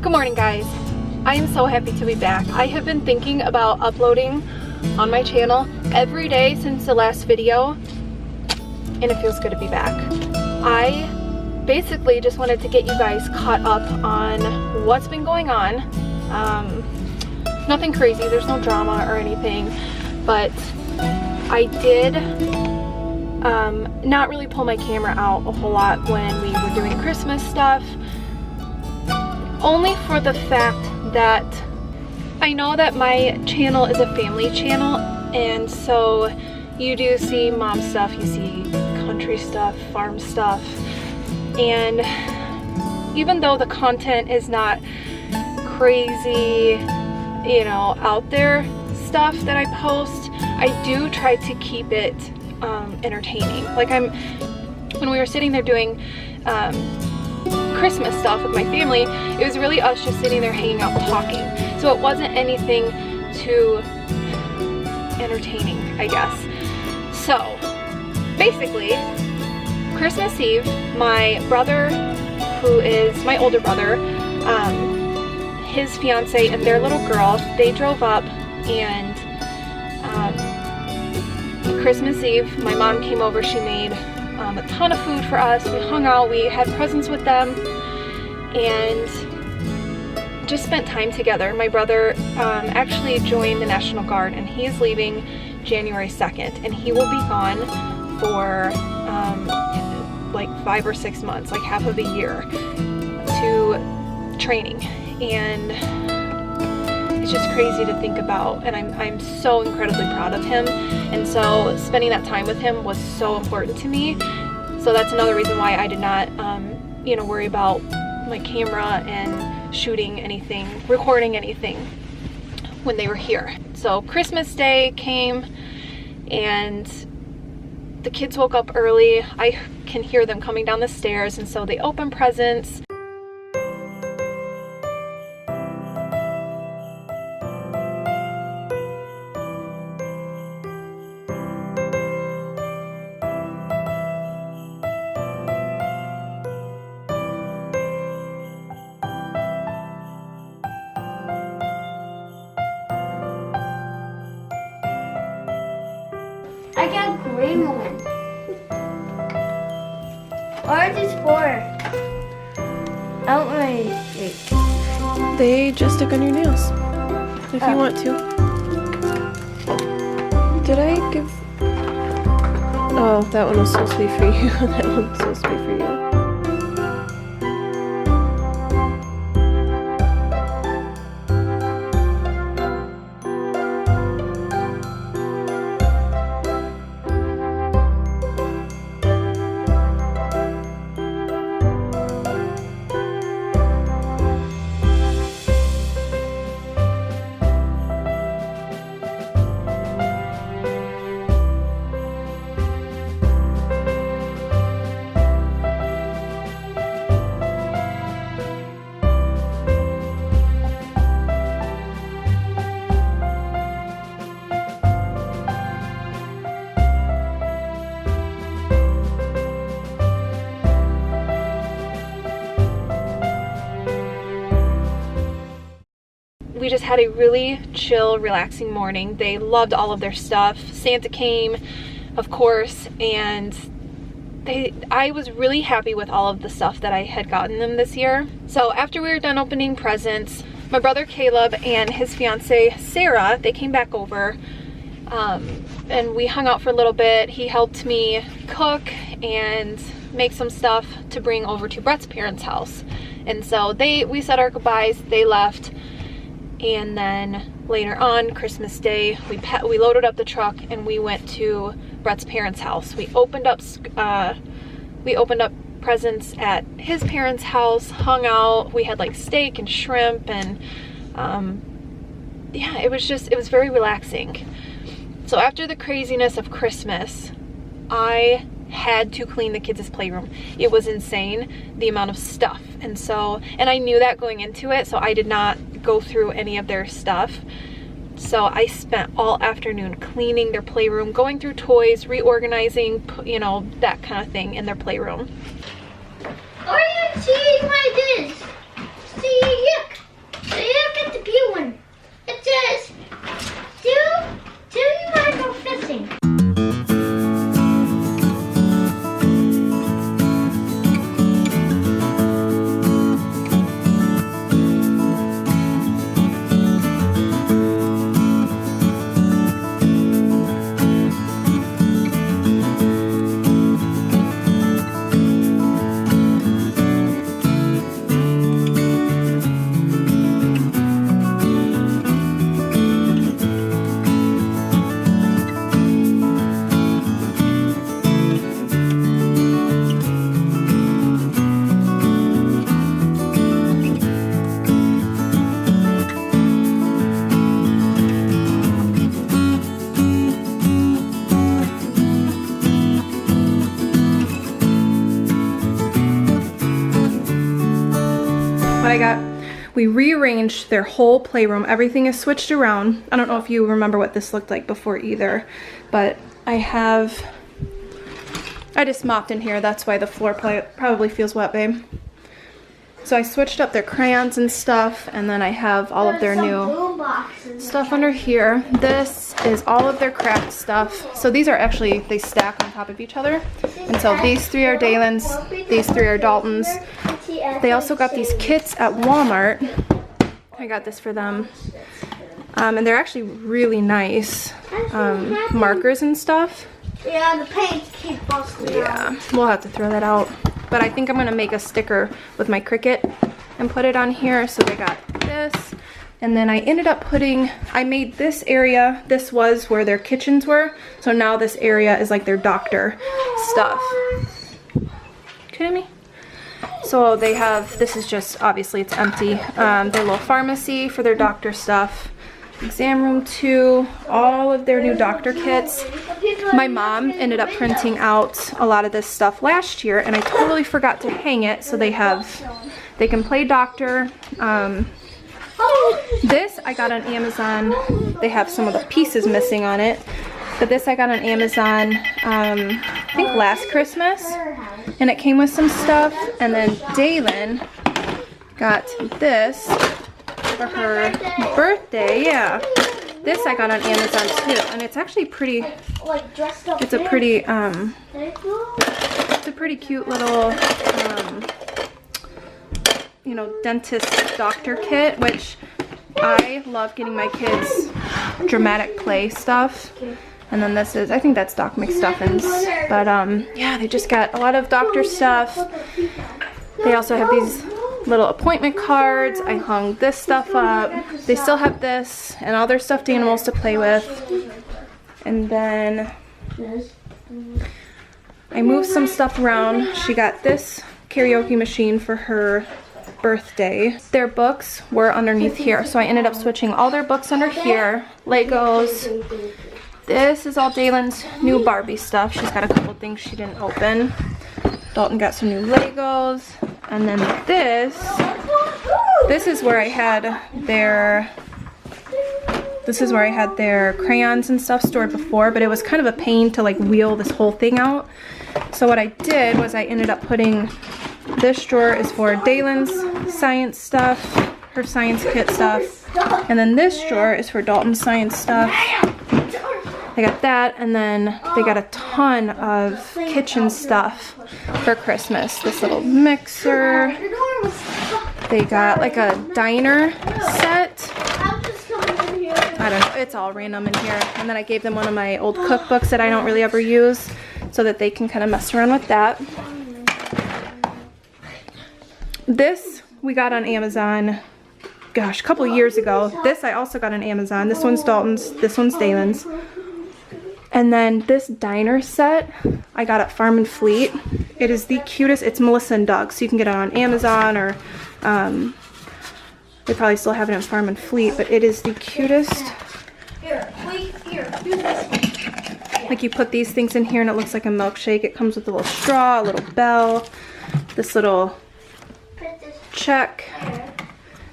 Good morning, guys. I am so happy to be back. I have been thinking about uploading on my channel every day since the last video, and it feels good to be back. I basically just wanted to get you guys caught up on what's been going on. Nothing crazy, there's no drama or anything, but I did not really pull my camera out a whole lot when we were doing Christmas stuff, only for the fact that I know that my channel is a family channel, and so you do see mom stuff, you see country stuff, farm stuff, and even though the content is not crazy, you know, out there stuff that I post, I do try to keep it entertaining. Like when we were sitting there doing Christmas stuff with my family, it was really us just sitting there hanging out talking. So it wasn't anything too entertaining, I guess. So basically, Christmas Eve, my brother, who is my older brother, his fiance and their little girl, they drove up, and Christmas Eve, my mom came over. She made a ton of food for us. We hung out, we had presents with them, and just spent time together. My brother actually joined the National Guard, and he is leaving January 2nd, and he will be gone for like 5 or 6 months, like half of a year, to training. And it's just crazy to think about, and I'm so incredibly proud of him, and so spending that time with him was so important to me. So that's another reason why I did not you know, worry about my camera and shooting anything, recording anything when they were here. So Christmas Day came, and the kids woke up early. I can hear them coming down the stairs, and so they opened presents. I got green one. Orange is 4. Outright. They just stick on your nails, if you want to. Did I give... Oh, that one was supposed to be for you. That one's supposed to be for you. We just had a really chill, relaxing morning. They loved all of their stuff. Santa came, of course, and I was really happy with all of the stuff that I had gotten them this year. So after we were done opening presents, my brother Caleb and his fiance Sarah, they came back over, and we hung out for a little bit. He helped me cook and make some stuff to bring over to Brett's parents' house. And so we said our goodbyes, they left. And then later on, Christmas Day, we loaded up the truck and we went to Brett's parents' house. We opened up presents at his parents' house, hung out. We had like steak and shrimp, and yeah, it was very relaxing. So after the craziness of Christmas, I had to clean the kids' playroom. It was insane, the amount of stuff. And I knew that going into it, so I did not go through any of their stuff. So I spent all afternoon cleaning their playroom, going through toys, reorganizing, you know, that kind of thing in their playroom. Why are you cheating my dish? See, look. Look at the blue one. It says, do you want to go fishing? What I got, we rearranged their whole playroom. Everything is switched around. I don't know if you remember what this looked like before either, but I just mopped in here. That's why the floor probably feels wet, babe. So I switched up their crayons and stuff, and then I have all of their new stuff under here. This is all of their craft stuff. So these are actually, they stack on top of each other. And so these three are Dalen's, these three are Dalton's. They also got these kits at Walmart. I got this for them. And they're actually really nice. Markers and stuff. Yeah, the paint keeps busting out. Yeah, we'll have to throw that out. But I think I'm gonna make a sticker with my Cricut and put it on here. So they got this. And then I ended up I made this area, this was where their kitchens were. So now this area is like their doctor stuff. Kidding me? So they have, this is just, obviously it's empty. Their little pharmacy for their doctor stuff. Exam room 2, all of their new doctor kits. My mom ended up printing out a lot of this stuff last year, and I totally forgot to hang it. So they can play doctor. This I got on Amazon. They have some of the pieces missing on it, but this I got on Amazon I think last Christmas, and it came with some stuff. And then Dalen got this for her birthday. Yeah, this I got on Amazon too, and it's actually pretty, it's a pretty cute little you know, dentist doctor kit, which I love getting my kids dramatic play stuff. And then this is, I think that's Doc McStuffins. But yeah, they just got a lot of doctor stuff. They also have these little appointment cards. I hung this stuff up. They still have this and all their stuffed animals to play with. And then I moved some stuff around. She got this karaoke machine for her birthday. Their books were underneath here, so I ended up switching all their books under here. Legos. This is all Dalen's new Barbie stuff. She's got a couple things she didn't open. Dalton got some new Legos. And then this is where I had their crayons and stuff stored before, but it was kind of a pain to like wheel this whole thing out. So what I did was I ended up putting, this drawer is for Dalen's science stuff, her science kit stuff, and then this drawer is for Dalton's science stuff. They got that, and then they got a ton of kitchen stuff for Christmas. This little mixer. They got like a diner set. I don't know, it's all random in here. And then I gave them one of my old cookbooks that I don't really ever use, so that they can kind of mess around with that. This we got on Amazon, gosh, a couple years ago. This I also got on Amazon. This one's Dalton's, this one's Dalen's. And then this diner set I got at Farm and Fleet. It is the cutest. It's Melissa and Doug, so you can get it on Amazon, or they probably still have it at Farm and Fleet, but it is the cutest. Like, you put these things in here and it looks like a milkshake. It comes with a little straw, a little bell, this little check.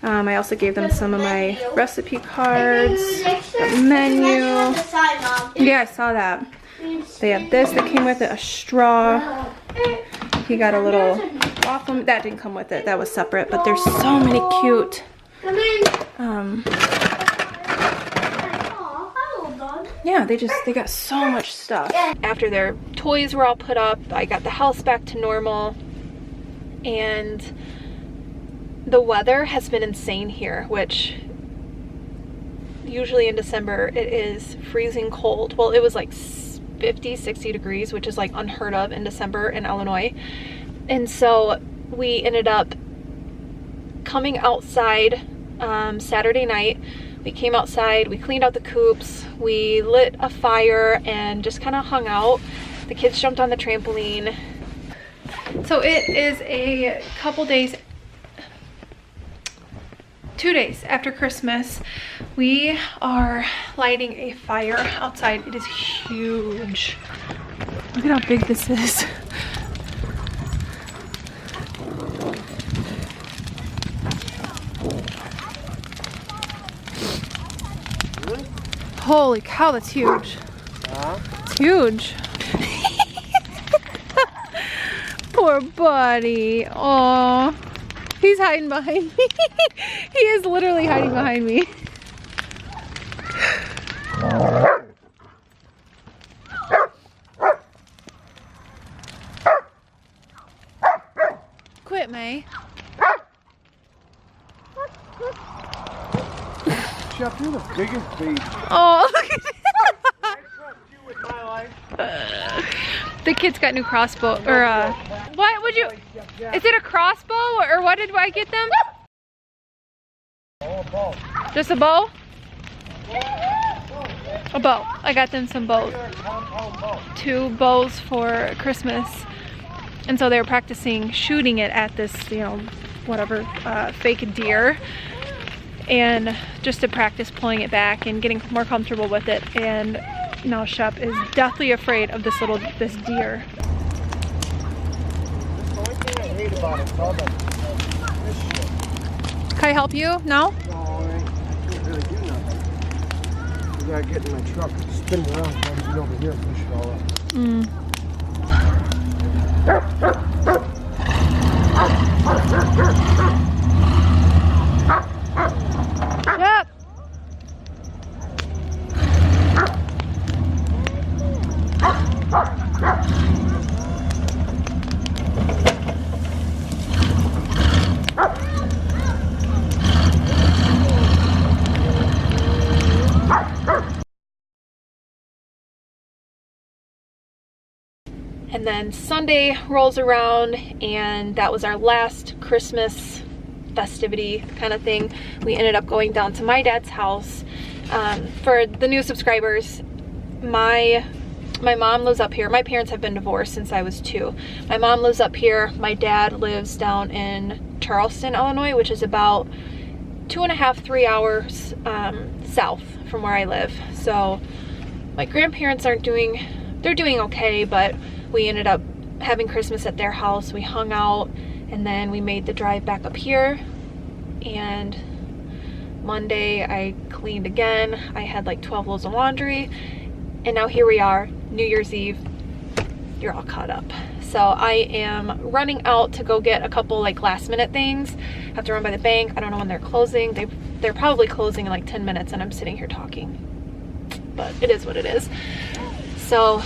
I also gave them some of my recipe cards, the menu. Yeah, I saw that. They have this that came with it, a straw. He got a little off them. That didn't come with it. That was separate. But there's so many cute. Come in. Yeah, they got so much stuff. After their toys were all put up, I got the house back to normal. And the weather has been insane here, which usually in December it is freezing cold. Well, it was like 50, 60 degrees, which is like unheard of in December in Illinois. And so we ended up coming outside Saturday night. We came outside, we cleaned out the coops, we lit a fire and just kind of hung out. The kids jumped on the trampoline. So it is a couple days, 2 days after Christmas. We are lighting a fire outside. It is huge. Look at how big this is. Holy cow, that's huge. It's huge. Poor buddy. Aw. He's hiding behind me. He is literally hiding behind me. Quit, May. Chef, you're the biggest baby. Oh, look at I trust you with my life. the kid's got new crossbow, or what would you, is it a crossbow, or what did I get them? Oh, a bow. Just a bow? A bow. I got them some bows. 2 bows for Christmas. And so they were practicing shooting it at this, you know, whatever, fake deer. And just to practice pulling it back and getting more comfortable with it. And now Shep is deathly afraid of this deer. The only thing I hate about it is all this shit. Can I help you? No? No, I can't really do nothing. You gotta get in my truck and spin it around so I can get over here and push it all up. Yep. And then Sunday rolls around and that was our last Christmas festivity kind of thing. We ended up going down to my dad's house. For the new subscribers, my mom lives up here. My parents have been divorced since I was 2. My mom lives up here. My dad lives down in Charleston, Illinois, which is about 2.5, 3 hours south from where I live. So my grandparents they're doing okay, but we ended up having Christmas at their house. We hung out and then we made the drive back up here. And Monday I cleaned again. I had like 12 loads of laundry. And now here we are, New Year's Eve. You're all caught up. So I am running out to go get a couple like last minute things. I have to run by the bank. I don't know when they're closing. They're probably closing in like 10 minutes and I'm sitting here talking. But it is what it is. So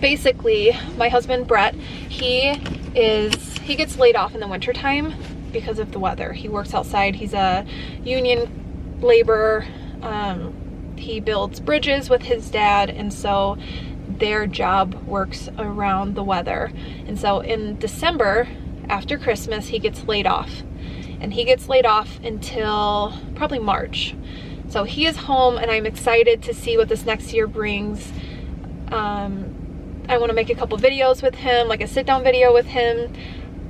basically my husband Brett, he gets laid off in the winter time because of the weather. He works outside. He's a union laborer. He builds bridges with his dad, and so their job works around the weather. And so in December after Christmas he gets laid off, and he gets laid off until probably March. So he is home and I'm excited to see what this next year brings. I want to make a couple videos with him, like a sit-down video with him.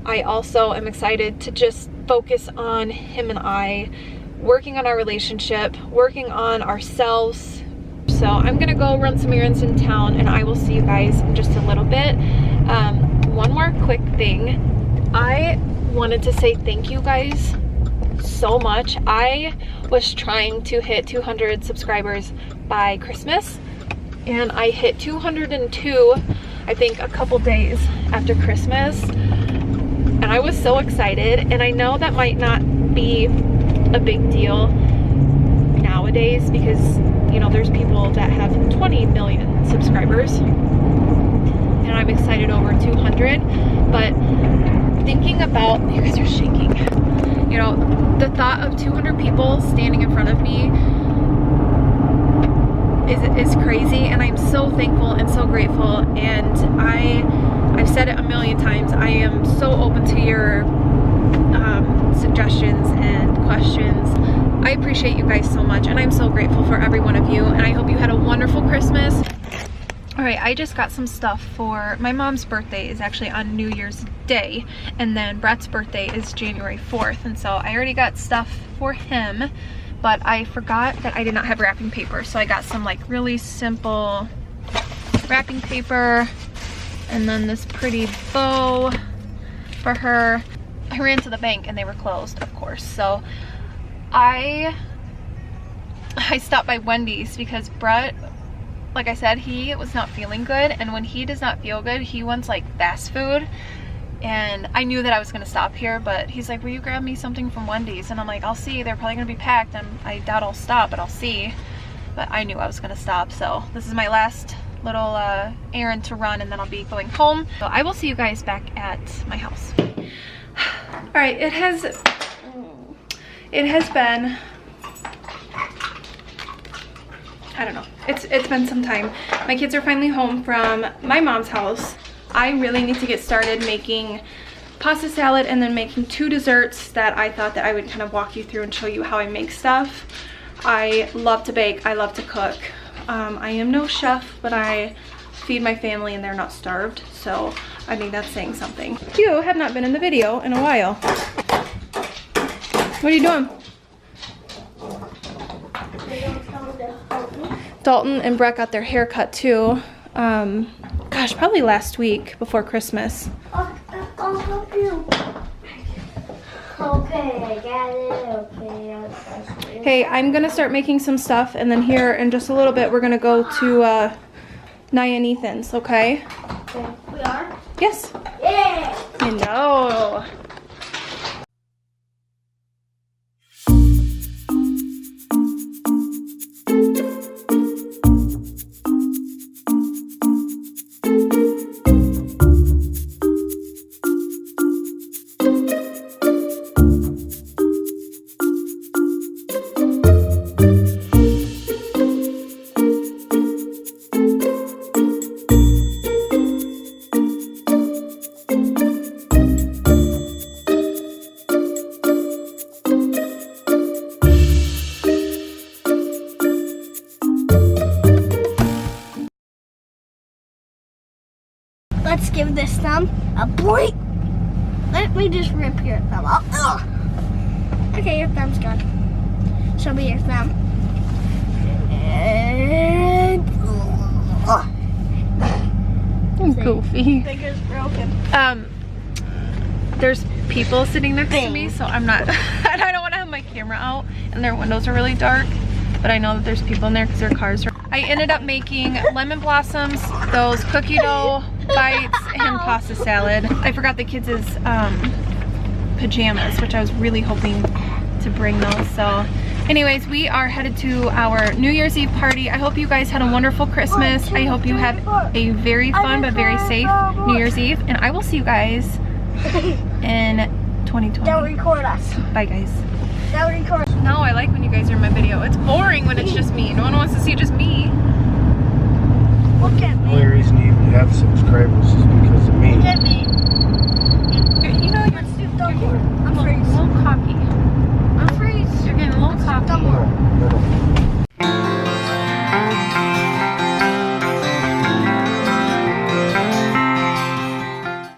I also am excited to just focus on him and I, working on our relationship, working on ourselves. So I'm gonna go run some errands in town and I will see you guys in just a little bit. One more quick thing. I wanted to say thank you guys so much. I was trying to hit 200 subscribers by Christmas and I hit 202, I think a couple days after Christmas. And I was so excited, and I know that might not be a big deal nowadays because, you know, there's people that have 20 million subscribers, and I'm excited over 200, but thinking about, you guys are shaking, you know, the thought of 200 people standing in front of me is crazy, and I'm so thankful and so grateful. And I've said it a million times, I am so open to your suggestions and questions. I appreciate you guys so much, and I'm so grateful for every one of you, and I hope you had a wonderful Christmas. All right, I just got some stuff for my mom's birthday is actually on New Year's Day, and then Brett's birthday is January 4th, and so I already got stuff for him, but I forgot that I did not have wrapping paper, so I got some like really simple wrapping paper, and then this pretty bow for her. I ran to the bank and they were closed, of course, so I stopped by Wendy's because Brett, like I said, he was not feeling good, and when he does not feel good, he wants like fast food. And I knew that I was gonna stop here, but he's like, will you grab me something from Wendy's? And I'm like, I'll see, they're probably gonna be packed, and I doubt I'll stop, but I'll see. But I knew I was gonna stop, so this is my last little errand to run, and then I'll be going home. So I will see you guys back at my house. All right, it has been, I don't know, it's been some time. My kids are finally home from my mom's house. I really need to get started making pasta salad and then making 2 desserts that I thought that I would kind of walk you through and show you how I make stuff. I love to bake, I love to cook. I am no chef, but I feed my family and they're not starved, so I think that's saying something. You have not been in the video in a while. What are you doing? Dalton and Brett got their hair cut too. Gosh, probably last week before Christmas. I'll help you. Okay, I got it. Okay. Hey, I'm gonna start making some stuff, and then here in just a little bit we're gonna go to Nia and Ethan's, okay? Okay. We are? Yes. Yeah! I know. Let's give this thumb a break. Let me just rip your thumb off. Ugh. Okay, your thumb's gone. Show me your thumb. And Goofy. finger's broken. There's people sitting next to me, so I'm not, I don't want to have my camera out, and their windows are really dark, but I know that there's people in there because their cars are. I ended up making lemon blossoms, those cookie dough bites, and pasta salad. I forgot the kids' pajamas, which I was really hoping to bring those. So anyways, we are headed to our New Year's Eve party. I hope you guys had a wonderful Christmas. I hope you have a very fun but very safe New Year's Eve, and I will see you guys in 2020. Don't record us. Bye guys. Don't record. No, I like when you guys are in my video. It's boring when it's just me. No one wants to see just me. Look at The me. only reason you have subscribers is